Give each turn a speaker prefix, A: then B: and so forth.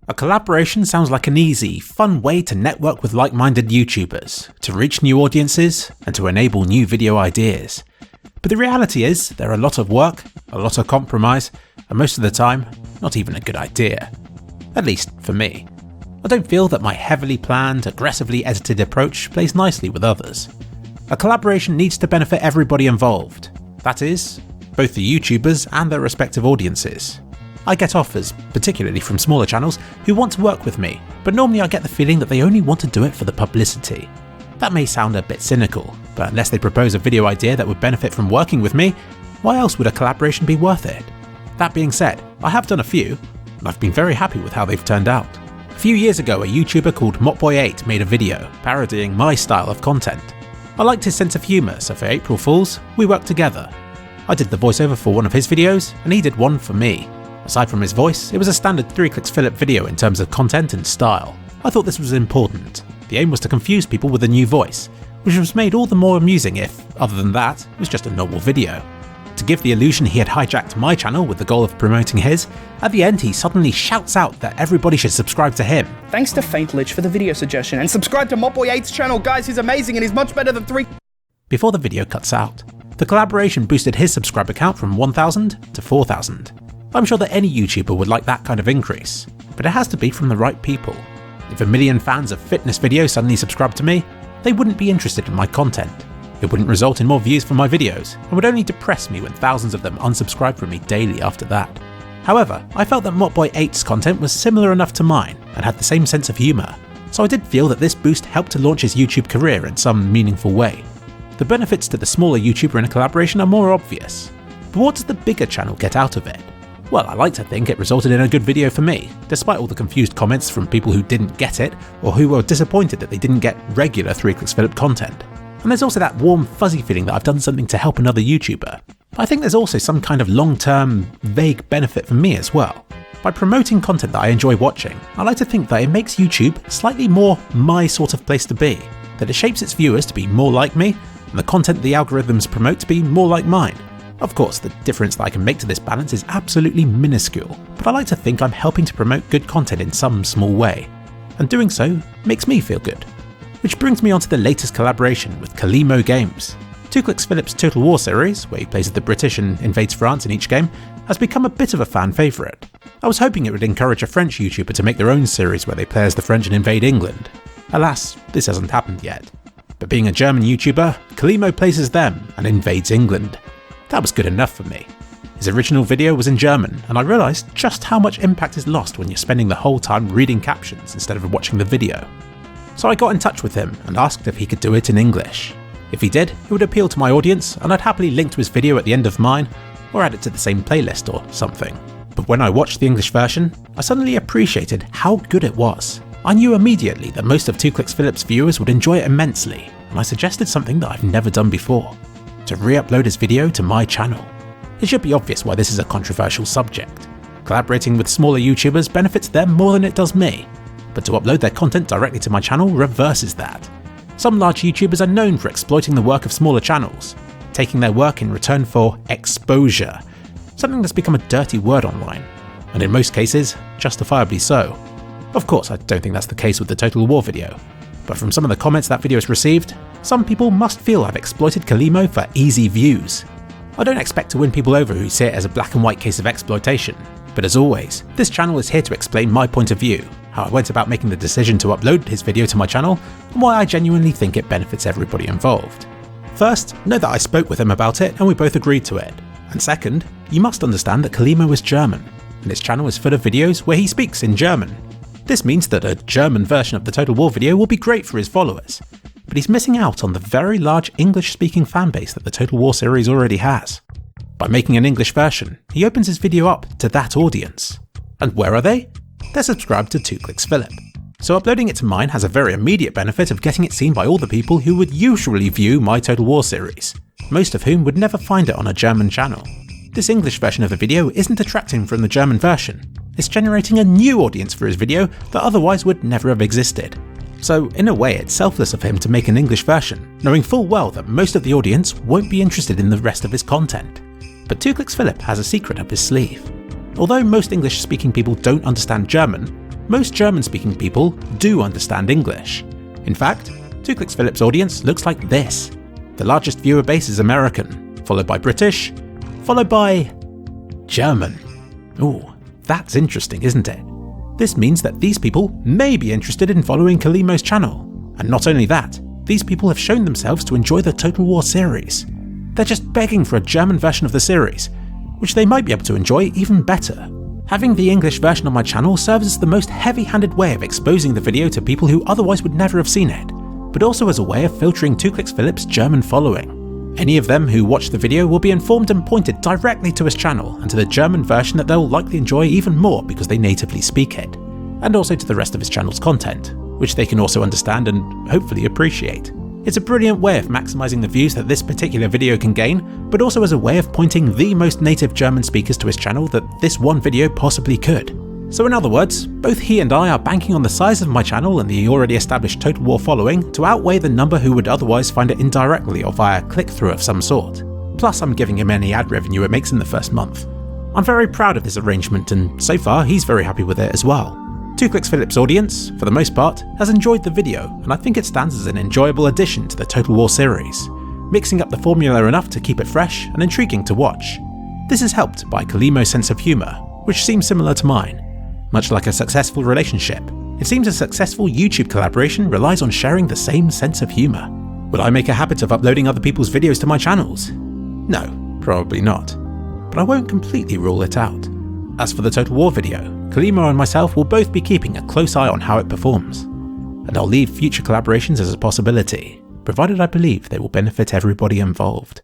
A: A collaboration sounds like an easy, fun way to network with like-minded YouTubers, to reach new audiences, and to enable new video ideas. But the reality is, they're a lot of work, a lot of compromise, and most of the time, not even a good idea. At least for me. I don't feel that my heavily planned, aggressively edited approach plays nicely with others. A collaboration needs to benefit everybody involved. That is, both the YouTubers and their respective audiences. I get offers, particularly from smaller channels, who want to work with me, but normally I get the feeling that they only want to do it for the publicity. That may sound a bit cynical, but unless they propose a video idea that would benefit from working with me, why else would a collaboration be worth it? That being said, I have done a few, and I've been very happy with how they've turned out. A few years ago, a YouTuber called Motboy8 made a video parodying my style of content. I liked his sense of humour, so for April Fools, we worked together. I did the voiceover for one of his videos, and he did one for me. Aside from his voice, it was a standard kliksphilip video in terms of content and style. I thought this was important. The aim was to confuse people with a new voice, which was made all the more amusing if, other than that, it was just a normal video. To give the illusion he had hijacked my channel with the goal of promoting his, at the end he suddenly shouts out that everybody should subscribe to him.
B: Thanks to Faintlich for the video suggestion, and subscribe to Motboy8's channel, guys, he's amazing and he's much better than 3.
A: Before the video cuts out, the collaboration boosted his subscriber count from 1,000 to 4,000. I'm sure that any YouTuber would like that kind of increase, but it has to be from the right people. If a million fans of fitness videos suddenly subscribed to me, they wouldn't be interested in my content. It wouldn't result in more views for my videos, and would only depress me when thousands of them unsubscribed from me daily after that. However, I felt that Motboy8's content was similar enough to mine, and had the same sense of humour, so I did feel that this boost helped to launch his YouTube career in some meaningful way. The benefits to the smaller YouTuber in a collaboration are more obvious, but what does the bigger channel get out of it? Well, I like to think it resulted in a good video for me, despite all the confused comments from people who didn't get it, or who were disappointed that they didn't get regular kliksphilip content. And there's also that warm, fuzzy feeling that I've done something to help another YouTuber. But I think there's also some kind of long-term, vague benefit for me as well. By promoting content that I enjoy watching, I like to think that it makes YouTube slightly more my sort of place to be, that it shapes its viewers to be more like me, and the content the algorithms promote to be more like mine. Of course, the difference that I can make to this balance is absolutely minuscule, but I like to think I'm helping to promote good content in some small way, and doing so makes me feel good. Which brings me on to the latest collaboration with KalimoGames. kliksphilip's Total War series, where he plays as the British and invades France in each game, has become a bit of a fan favourite. I was hoping it would encourage a French YouTuber to make their own series where they play as the French and invade England. Alas, this hasn't happened yet. But being a German YouTuber, Kalimo plays as them and invades England. That was good enough for me. His original video was in German, and I realised just how much impact is lost when you're spending the whole time reading captions instead of watching the video. So I got in touch with him and asked if he could do it in English. If he did, it would appeal to my audience, and I'd happily link to his video at the end of mine, or add it to the same playlist or something. But when I watched the English version, I suddenly appreciated how good it was. I knew immediately that most of kliksphilip's viewers would enjoy it immensely, and I suggested something that I've never done before. To re-upload his video to my channel. It should be obvious why this is a controversial subject. Collaborating with smaller YouTubers benefits them more than it does me, but to upload their content directly to my channel reverses that. Some large YouTubers are known for exploiting the work of smaller channels, taking their work in return for exposure, something that's become a dirty word online, and in most cases, justifiably so. Of course, I don't think that's the case with the Total War video, but from some of the comments that video has received, some people must feel I've exploited Kalimo for easy views. I don't expect to win people over who see it as a black and white case of exploitation, but as always, this channel is here to explain my point of view, how I went about making the decision to upload his video to my channel, and why I genuinely think it benefits everybody involved. First, know that I spoke with him about it and we both agreed to it. And second, you must understand that Kalimo is German, and his channel is full of videos where he speaks in German. This means that a German version of the Total War video will be great for his followers, but he's missing out on the very large English-speaking fanbase that the Total War series already has. By making an English version, he opens his video up to that audience. And where are they? They're subscribed to kliksphilip. So uploading it to mine has a very immediate benefit of getting it seen by all the people who would usually view my Total War series, most of whom would never find it on a German channel. This English version of the video isn't detracting from the German version, it's generating a new audience for his video that otherwise would never have existed. So in a way it's selfless of him to make an English version, knowing full well that most of the audience won't be interested in the rest of his content. But kliksphilip has a secret up his sleeve. Although most English-speaking people don't understand German, most German-speaking people do understand English. In fact, 2kliksphilip's audience looks like this. The largest viewer base is American, followed by British, followed by German. Ooh, that's interesting, isn't it? This means that these people may be interested in following Kalimo's channel. And not only that, these people have shown themselves to enjoy the Total War series. They're just begging for a German version of the series, which they might be able to enjoy even better. Having the English version on my channel serves as the most heavy-handed way of exposing the video to people who otherwise would never have seen it, but also as a way of filtering 2kliksphilip's German following. Any of them who watch the video will be informed and pointed directly to his channel and to the German version that they'll likely enjoy even more because they natively speak it, and also to the rest of his channel's content, which they can also understand and hopefully appreciate. It's a brilliant way of maximising the views that this particular video can gain, but also as a way of pointing the most native German speakers to his channel that this one video possibly could. So in other words, both he and I are banking on the size of my channel and the already established Total War following to outweigh the number who would otherwise find it indirectly or via click-through of some sort. Plus I'm giving him any ad revenue it makes in the first month. I'm very proud of this arrangement and so far he's very happy with it as well. 2kliksphilip's audience, for the most part, has enjoyed the video, and I think it stands as an enjoyable addition to the Total War series, mixing up the formula enough to keep it fresh and intriguing to watch. This is helped by Kalimo's sense of humour, which seems similar to mine. Much like a successful relationship, it seems a successful YouTube collaboration relies on sharing the same sense of humour. Will I make a habit of uploading other people's videos to my channels? No, probably not. But I won't completely rule it out. As for the Total War video, Kalimo and myself will both be keeping a close eye on how it performs, and I'll leave future collaborations as a possibility, provided I believe they will benefit everybody involved.